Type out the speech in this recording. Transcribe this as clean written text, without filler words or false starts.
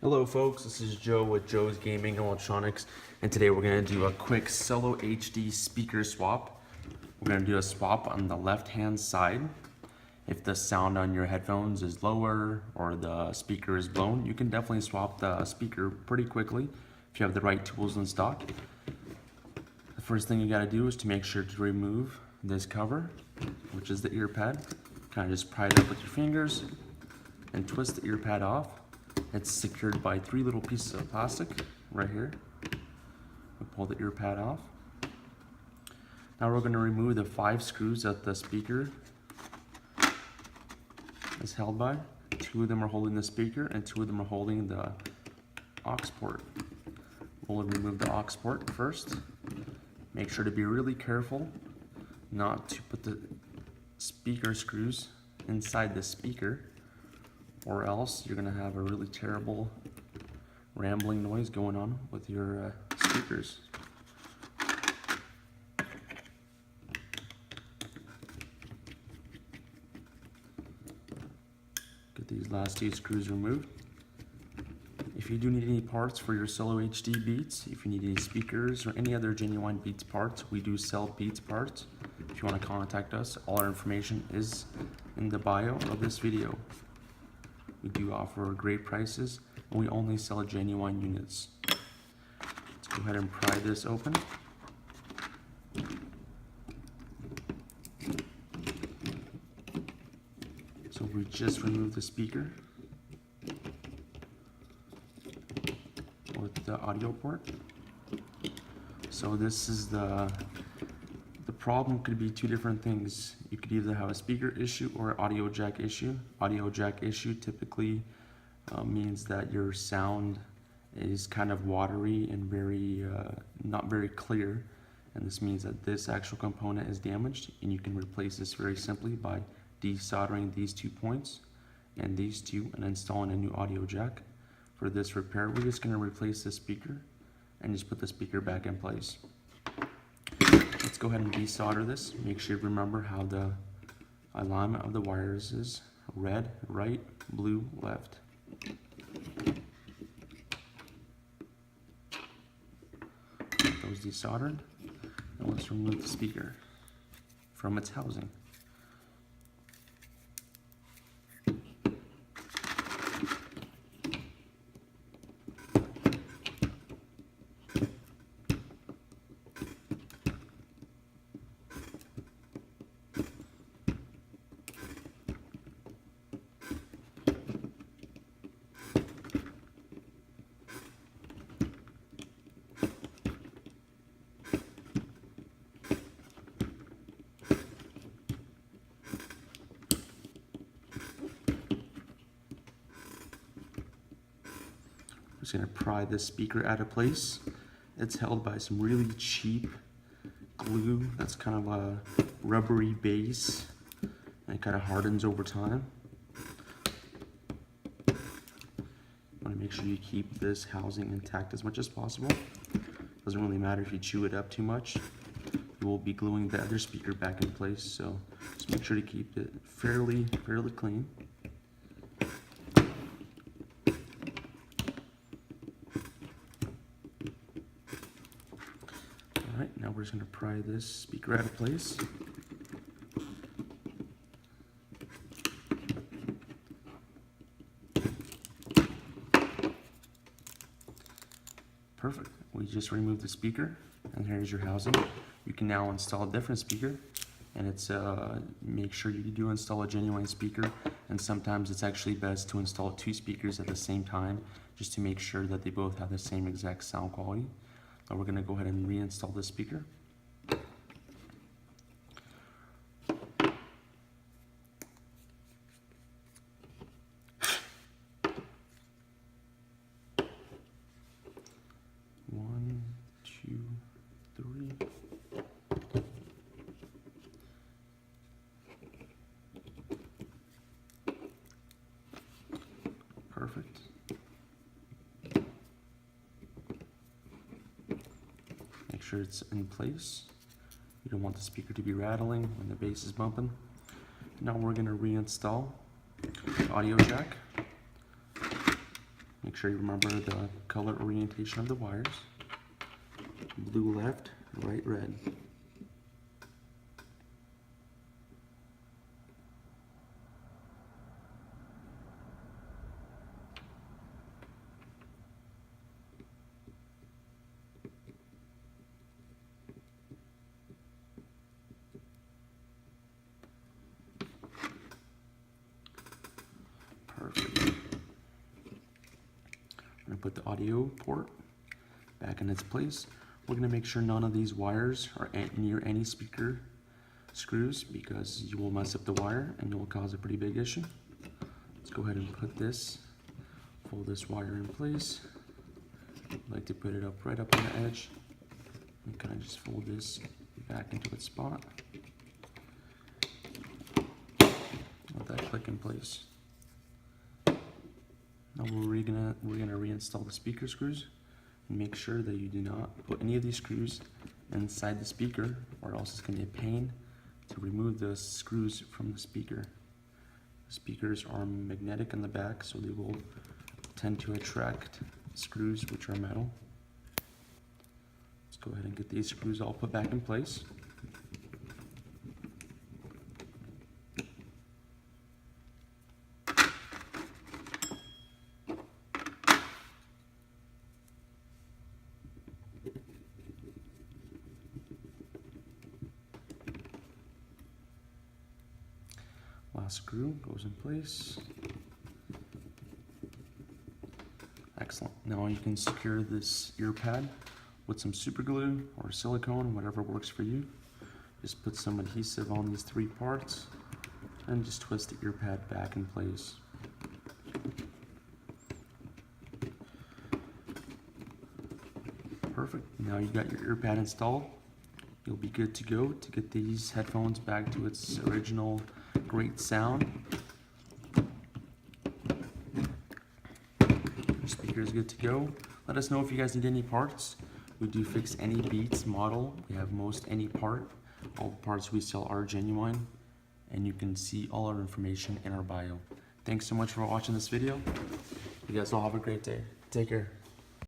Hello folks, this is Joe with Joe's Gaming and Electronics, and today we're going to do a quick solo HD speaker swap. We're going to do a swap on the left hand side. If the sound on your headphones is lower or the speaker is blown, you can definitely swap the speaker pretty quickly if you have the right tools in stock. The first thing you got to do is to make sure to remove this cover, which is the ear pad. Kind of just pry it up with your fingers and twist the ear pad off. It's secured by 3 little pieces of plastic right here. We'll pull the ear pad off. Now we're going to remove the 5 screws that the speaker is held by. 2 of them are holding the speaker and 2 of them are holding the aux port. We'll remove the aux port first. Make sure to be really careful not to put the speaker screws inside the speaker, or else you're going to have a really terrible rambling noise going on with your speakers. Get these last 2 screws removed. If you do need any parts for your solo HD Beats, if you need any speakers or any other genuine Beats parts, we do sell Beats parts. If you want to contact us, all our information is in the bio of this video. We do offer great prices, and we only sell genuine units. Let's go ahead and pry this open. So we just removed the speaker with the audio port. So this is the problem could be 2 different things. You could either have a speaker issue or an audio jack issue. Audio jack issue typically means that your sound is kind of watery and very not very clear, and this means that this actual component is damaged, and you can replace this very simply by desoldering these 2 points and these 2 and installing a new audio jack. For this repair, we're just going to replace the speaker and just put the speaker back in place. Let's go ahead and desolder this. Make sure you remember how the alignment of the wires is: red, right, blue, left. Get those desoldered. And let's remove the speaker from its housing. Just going to pry this speaker out of place. It's held by some really cheap glue that's kind of a rubbery base, and it kind of hardens over time. You want to make sure you keep this housing intact as much as possible. Doesn't really matter if you chew it up too much. You will be gluing the other speaker back in place, so just make sure to keep it fairly clean. Alright, now we're just going to pry this speaker out of place. Perfect. We just removed the speaker, and here's your housing. You can now install a different speaker, and it's make sure you do install a genuine speaker, and sometimes it's actually best to install 2 speakers at the same time just to make sure that they both have the same exact sound quality. Now we're going to go ahead and reinstall this speaker. One, two, three. Perfect. Make sure it's in place. You don't want the speaker to be rattling when the bass is bumping. Now we're going to reinstall the audio jack. Make sure you remember the color orientation of the wires. Blue left, right red. Perfect. I'm going to put the audio port back in its place. We're going to make sure none of these wires are near any speaker screws, because you will mess up the wire and you will cause a pretty big issue. Let's go ahead and put this, fold this wire in place. I like to put it up right up on the edge and kind of just fold this back into its spot. Let that click in place. Now we're gonna reinstall the speaker screws, and make sure that you do not put any of these screws inside the speaker, or else it's gonna be a pain to remove the screws from the speaker. The speakers are magnetic in the back, so they will tend to attract screws which are metal. Let's go ahead and get these screws all put back in place. Last screw goes in place. Excellent. Now you can secure this ear pad with some super glue or silicone, whatever works for you. Just put some adhesive on these 3 parts and just twist the ear pad back in place. Perfect. Now you got your ear pad installed. You'll be good to go to get these headphones back to its original great sound. Your speaker is good to go. Let us know if you guys need any parts. We do fix any Beats model. We have most any part. All the parts we sell are genuine, and you can see all our information in our bio. Thanks so much for watching this video. You guys all have a great day. Take care.